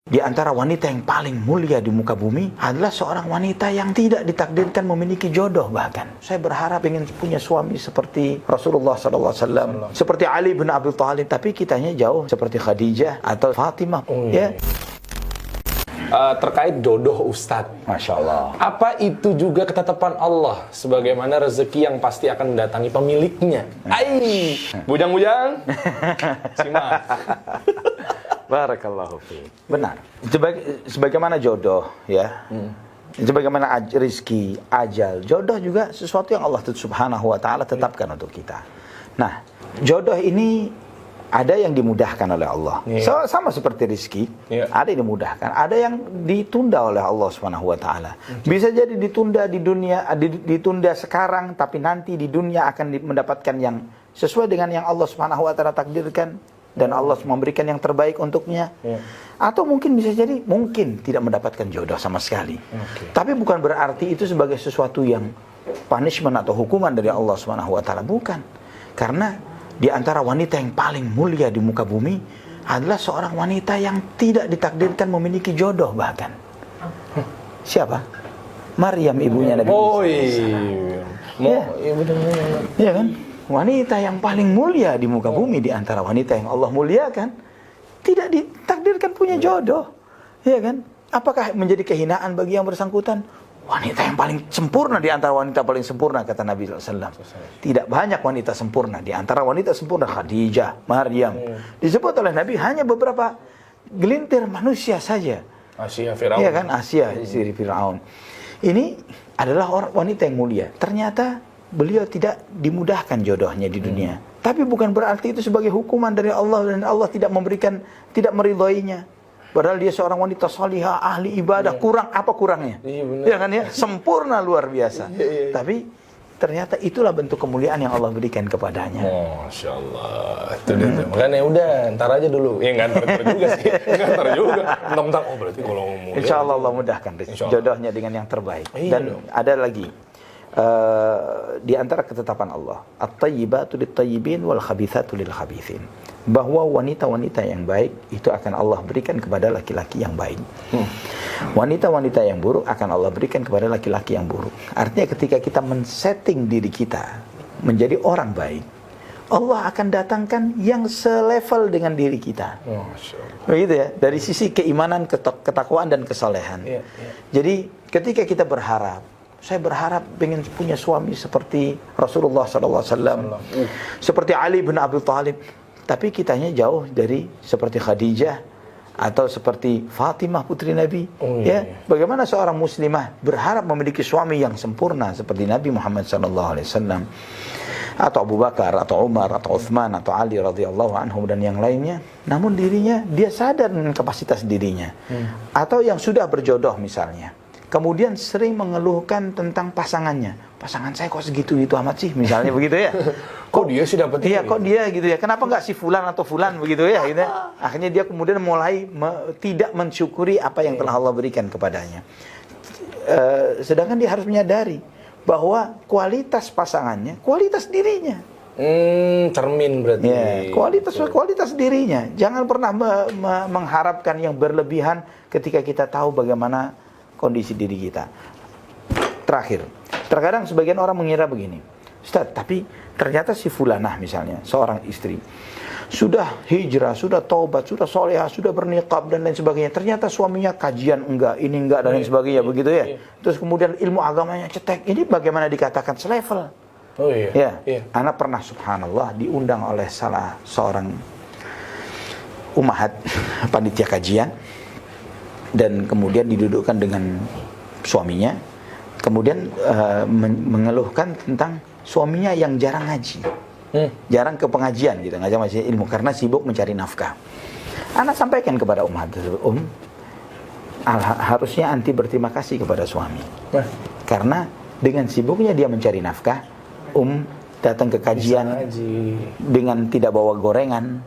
Di antara wanita yang paling mulia di muka bumi adalah seorang wanita yang tidak ditakdirkan memiliki jodoh bahkan. Saya berharap ingin punya suami seperti Rasulullah SAW, seperti Ali bin Abi Thalib, tapi kitanya jauh seperti Khadijah atau Fatimah. Ya. Terkait jodoh Ustadz, Masya Allah. apa itu juga ketetapan Allah sebagaimana rezeki yang pasti akan mendatangi pemiliknya? Bujang-bujang, simak. Barakallahu fiik. Benar. Sebagaimana jodoh, ya. Sebagaimana rizki, ajal, jodoh juga sesuatu yang Allah Subhanahu wa taala tetapkan untuk kita. Nah, jodoh ini ada yang dimudahkan oleh Allah. Sama seperti rizki, ada yang dimudahkan, ada yang ditunda oleh Allah Subhanahu wa taala. Bisa jadi ditunda di dunia, ditunda sekarang, tapi nanti di dunia akan mendapatkan yang sesuai dengan yang Allah Subhanahu wa taala takdirkan. Dan Allah memberikan yang terbaik untuknya. Atau mungkin bisa jadi mungkin tidak mendapatkan jodoh sama sekali. Tapi bukan berarti itu sebagai sesuatu yang punishment atau hukuman dari Allah Subhanahu wa taala, bukan. Karena di antara wanita yang paling mulia di muka bumi adalah seorang wanita yang tidak ditakdirkan memiliki jodoh bahkan. Siapa? Maryam, ibunya Nabi Isa. Iya kan? Wanita yang paling mulia di muka bumi di antara wanita yang Allah muliakan tidak ditakdirkan punya jodoh, ya kan? Apakah menjadi kehinaan bagi yang bersangkutan? Wanita yang paling sempurna di antara wanita paling sempurna, kata Nabi SAW. Tidak banyak wanita sempurna. Di antara wanita sempurna Khadijah, Maryam. Disebut oleh Nabi hanya beberapa gelintir manusia saja. Asia, Firaun. Iya kan? Asia, istri Firaun. Ini adalah wanita yang mulia. Ternyata beliau tidak dimudahkan jodohnya di dunia. Tapi bukan berarti itu sebagai hukuman dari Allah dan Allah tidak memberikan, tidak meridhoinya. Padahal dia seorang wanita salihah, ahli ibadah, kurang apa kurangnya? Ya kan ya? Sempurna luar biasa. Tapi ternyata itulah bentuk kemuliaan yang Allah berikan kepadanya. Masya Allah. Itu dia. Makanya udah, ntar aja dulu. Ya nggak ntar juga sih. Ntar juga. Bentar-bentar. Oh berarti kalau ngomong. Insya Allah Allah mudahkan jodohnya dengan yang terbaik. Dan ada lagi. Di antara ketetapan Allah, at-tayyibatu lit-tayyibin wal khabithatu lil khabithin, bahwa wanita-wanita yang baik itu akan Allah berikan kepada laki-laki yang baik. Wanita-wanita yang buruk akan Allah berikan kepada laki-laki yang buruk. Artinya ketika kita men-setting diri kita menjadi orang baik, Allah akan datangkan yang selevel dengan diri kita. Begitu ya, dari sisi keimanan, ketakwaan dan kesalehan. Jadi ketika kita berharap, saya berharap ingin punya suami seperti Rasulullah SAW, seperti Ali bin Abi Thalib, tapi kitanya jauh dari seperti Khadijah atau seperti Fatimah putri Nabi. Ya, bagaimana seorang muslimah berharap memiliki suami yang sempurna seperti Nabi Muhammad SAW, atau Abu Bakar, atau Umar, atau Uthman, atau Ali radhiyallahu anhum dan yang lainnya. Namun dirinya, dia sadar dengan kapasitas dirinya. Atau yang sudah berjodoh misalnya, kemudian sering mengeluhkan tentang pasangannya. Pasangan saya kok segitu-gitu amat sih, misalnya begitu ya. Kok dia sih dapat? Iya, kok dia gitu ya. Kenapa nggak si fulan atau fulan begitu ya? Gitu. Akhirnya dia kemudian mulai tidak mensyukuri apa yang telah Allah berikan kepadanya. Sedangkan dia harus menyadari bahwa kualitas pasangannya, kualitas dirinya. Cermin berarti. Ya, kualitas dirinya. Jangan pernah mengharapkan yang berlebihan ketika kita tahu bagaimana kondisi diri kita. Terakhir, terkadang sebagian orang mengira begini, Ustaz, tapi ternyata si fulanah misalnya, seorang istri, sudah hijrah, sudah taubat, sudah solehah, sudah berniqab dan lain sebagainya. Ternyata suaminya kajian enggak, ini enggak dan lain sebagainya, begitu ya. Terus kemudian ilmu agamanya cetek. Ini bagaimana dikatakan selevel? Anak pernah subhanallah diundang oleh salah seorang umahat panitia kajian. Dan kemudian didudukkan dengan suaminya, kemudian mengeluhkan tentang suaminya yang jarang ngaji, jarang ke pengajian gitu, ngaji ilmu karena sibuk mencari nafkah. Anak sampaikan kepada harusnya anti berterima kasih kepada suami, karena dengan sibuknya dia mencari nafkah, datang ke kajian dengan tidak bawa gorengan,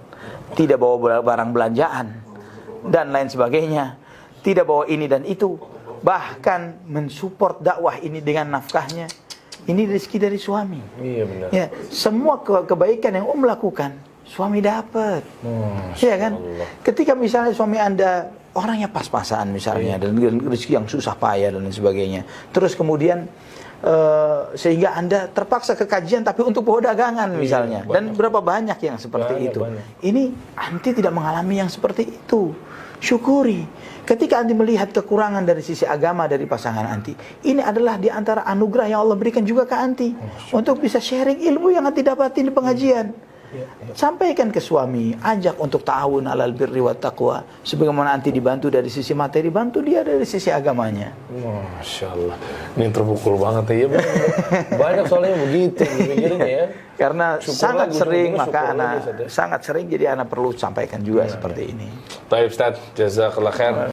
tidak bawa barang belanjaan dan lain sebagainya. Tidak bawa ini dan itu, bahkan mensupport dakwah ini dengan nafkahnya. Ini rezeki dari suami. Iya benar. Ya, semua kebaikan yang lakukan, suami dapat. Ya kan? Ketika misalnya suami Anda orangnya pas-pasan misalnya, dan rezeki yang susah payah dan lain sebagainya. Terus kemudian sehingga Anda terpaksa ke kajian tapi untuk bawa dagangan misalnya. Dan berapa banyak yang seperti itu. Ini anti tidak mengalami yang seperti itu. Syukuri. Ketika anti melihat kekurangan dari sisi agama dari pasangan anti, ini adalah di antara anugerah yang Allah berikan juga ke anti untuk bisa sharing ilmu yang anti dapatin di pengajian. Sampaikan ke suami, ajak untuk ta'awun 'alal birri wat taqwa. Sebagaimana anti dibantu dari sisi materi, bantu dia dari sisi agamanya. Masya Allah, ini terpukul banget ya. Banyak soalnya begitu mikirnya ya. Karena Syukur sangat lagi, sering, syukur maka lagi, anak Ustaz, ya. sangat sering, jadi anak perlu sampaikan juga seperti ini. Baik Ustaz, jazakallah khair.